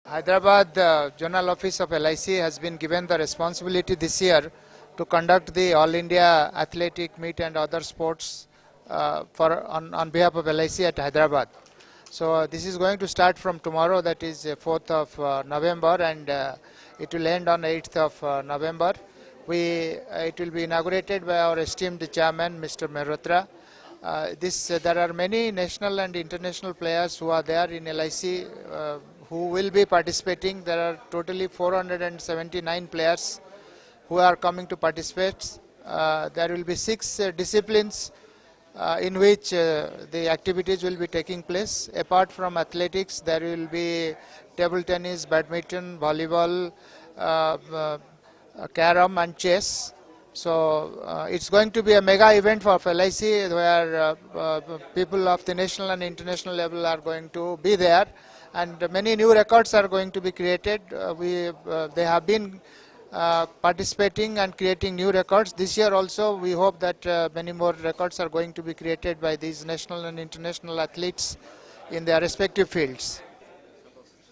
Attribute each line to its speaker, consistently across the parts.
Speaker 1: Hyderabad Zonal Office of LIC has been given the responsibility this year to conduct the All India Athletic Meet and other sports on behalf of LIC at Hyderabad. So this is going to start from tomorrow, that is 4th of November, and it will end on 8th of November. It will be inaugurated by our esteemed chairman, Mr. Mehrotra. There are many national and international players who are there in LIC who will be participating. There are totally 479 players who are coming to participate. There will be 6 disciplines in which the activities will be taking place. Apart from athletics, there will be table tennis, badminton, volleyball, carom and chess. So it's going to be a mega event for LIC where people of the national and international level are going to be there, and many new records are going to be created. They have been participating and creating new records. This year also we hope that many more records are going to be created by these national and international athletes in their respective fields.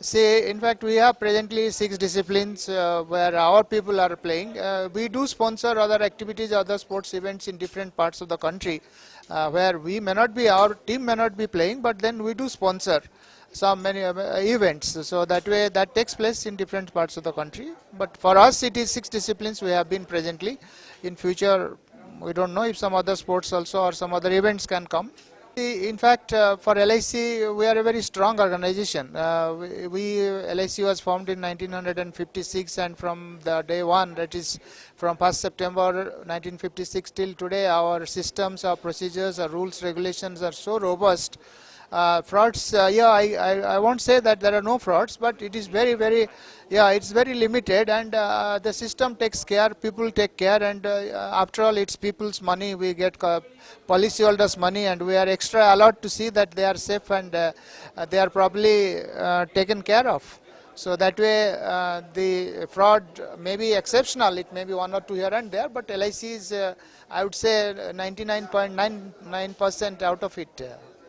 Speaker 1: See, in fact, we have presently 6 disciplines where our people are playing. We do sponsor other activities, other sports events in different parts of the country where our team may not be playing, but then we do sponsor many events. So that way that takes place in different parts of the country. But for us it is 6 disciplines we have been presently. In future we don't know if some other sports also or some other events can come. In fact, for LIC, we are a very strong organization. LIC was formed in 1956, and from the day one, that is from 1st September 1956 till today, our systems, our procedures, our rules, regulations are so robust. Frauds, I won't say that there are no frauds, but it is it's very limited, and the system takes care, people take care, and after all it's people's money. We get policyholders' money, and we are extra alert to see that they are safe and they are properly taken care of. So that way the fraud may be exceptional, it may be 1 or 2 here and there, but LIC is I would say 99.99% out of it